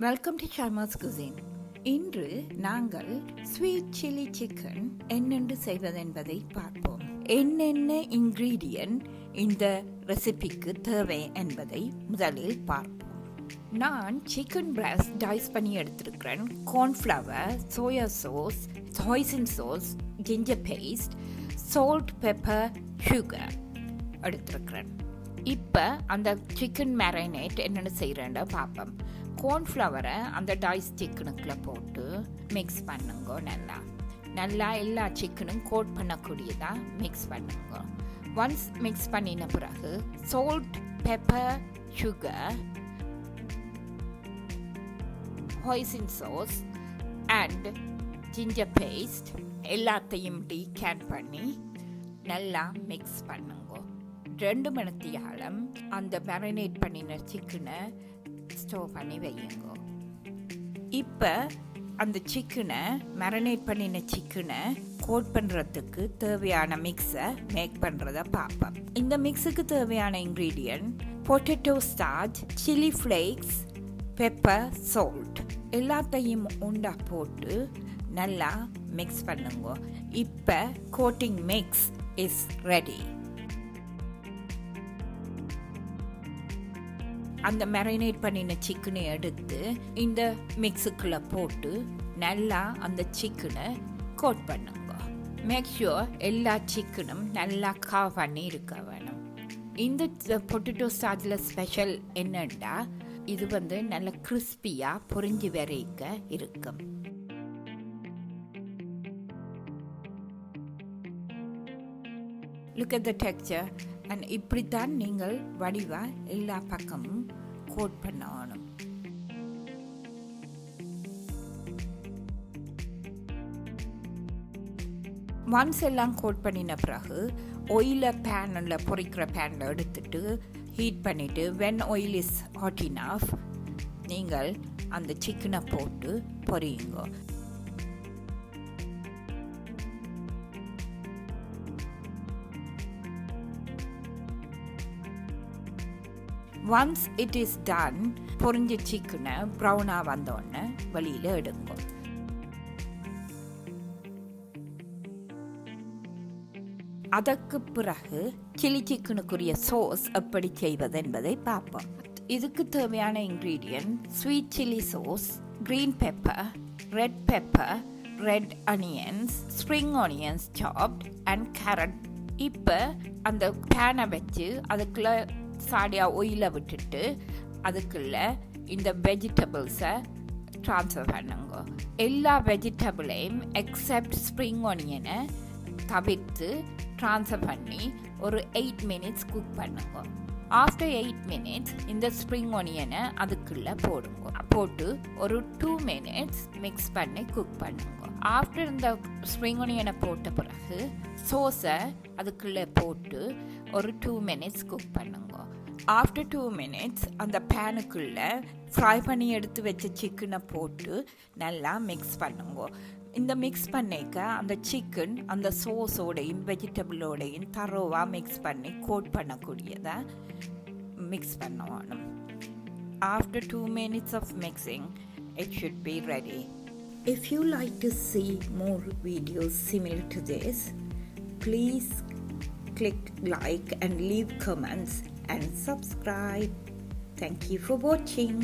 Welcome to ஷர்மாஸ் cuisine. இன்று நாங்கள் sweet chilli chicken என்னென்று செய்வதென்பதை பார்ப்போம். என்னென்ன இன்கிரீடியன்ட் இந்த ரெசிபிக்கு தேவை என்பதை முதலில் பார்ப்போம். நான் சிக்கன் பிரெஸ்ட் டைஸ் பண்ணி எடுத்திருக்கிறேன். Cornflour, soya sauce, hoisin sauce, ginger paste, salt, pepper, sugar எடுத்திருக்கிறேன். இப்போ அந்த சிக்கன் மேரினேட் என்னென்னு செய்கிறேன்டா பார்ப்போம். கார்ன்ஃப்ளவரை அந்த டைஸ் சிக்கனுக்குள்ளே போட்டு மிக்ஸ் பண்ணுங்க. நல்லா எல்லா சிக்கனும் கோட் பண்ணக்கூடியதாக மிக்ஸ் பண்ணுங்க. ஒன்ஸ் மிக்ஸ் பண்ணின பிறகு salt, pepper, sugar, hoisin sauce and ginger paste எல்லாத்தையும் டீகேன் பண்ணி நல்லா மிக்ஸ் பண்ணுங்க. 2 மணித்தியாலம் அந்த மேரினேட் பண்ணின சிக்கனை ஸ்டோர் பண்ணி வையுங்க. இப்போ அந்த சிக்கனை மேரினேட் பண்ணின சிக்கனை கோட் பண்ணுறதுக்கு தேவையான மிக்ஸை மேக் பண்ணுறத பார்ப்போம். இந்த மிக்ஸுக்கு தேவையான ingredient potato starch, chilli flakes, pepper, salt எல்லாத்தையும் உண்டா போட்டு நல்லா மிக்ஸ் பண்ணுங்க. இப்போ கோட்டிங் மிக்ஸ் இஸ் ரெடி. அந்த மேரினேட் பண்ணின சிக்கனை எடுத்து இந்த மிக்ஸுக்குள்ளே போட்டு நல்லா அந்த சிக்கனை கோட் பண்ணுங்க. மேக் ஷுர் எல்லா சிக்கனும் நல்லா பண்ணி இருக்க வேணும். இந்த பொட்டேட்டோ ஸ்டார்ச்சில் ஸ்பெஷல் என்னன்னா இது நல்ல கிறிஸ்பியாக பொரிஞ்சு வரைக்க இருக்கும். Look at the texture. And இப்படித்தான் நீங்கள் வடிவாக எல்லா பக்கமும் கோட் பண்ணணும். ஒன்ஸ் எல்லாம் கோட் பண்ணின பிறகு ஆயிலை பேனில் பொரிக்கிற பேனில் எடுத்துட்டு ஹீட் பண்ணிவிட்டு when oil is hot enough நீங்கள் அந்த சிக்கனை போட்டு பொரியுங்க. ஒன்ஸ் இட் இஸ் டன் பொரிஞ்ச சிக்கனை ப்ரௌனாக வந்தோடனே வெளியில் எடுங்க. அதற்கு பிறகு சில்லி சிக்கனுக்குரிய சோஸ் எப்படி செய்வது என்பதை பார்ப்போம். இதுக்கு தேவையான ingredient sweet chilli sauce, green pepper, red pepper, red onions, spring onions chopped and carrot. இப்போ அந்த பேனை வச்சு அதுக்குள்ளே சாடியாக ஒயிலை விட்டுட்டு அதுக்குள்ளே இந்த வெஜிடபிள்ஸை ட்ரான்ஸ்ஃபர் பண்ணுங்க. எல்லா வெஜிடபிளையும் எக்ஸப்ட் ஸ்ப்ரிங் ஆனியனை தவிர்த்து ட்ரான்ஸ்ஃபர் பண்ணி ஒரு 8 மினிட்ஸ் குக் பண்ணுங்க. ஆஃப்டர் 8 மினிட்ஸ் இந்த ஸ்ப்ரிங் ஆனியனை அதுக்குள்ளே போடுங்க. போட்டு ஒரு 2 மினிட்ஸ் மிக்ஸ் பண்ணி குக் பண்ணுங்க. ஆஃப்டர் இந்த ஸ்ப்ரிங் ஆனியனை போட்ட பிறகு சோஸை அதுக்குள்ளே போட்டு ஒரு 2 மினிட்ஸ் குக் பண்ணுங்க. ஆஃப்டர் 2 மினிட்ஸ் அந்த பேனுக்குள்ளே ஃப்ரை பண்ணி எடுத்து வச்ச சிக்கனை போட்டு நல்லா மிக்ஸ் பண்ணுங்க. இந்த மிக்ஸ் பண்ணிக்க அந்த சிக்கன் அந்த சோஸோடையும் வெஜிடபிளோடையும் தரோவாக மிக்ஸ் பண்ணி கோட் பண்ணக்கூடியதாக மிக்ஸ் பண்ணணும். After 2 minutes of mixing, it should be ready. If you like to see more videos similar to this, please click like and leave comments and subscribe. Thank you for watching.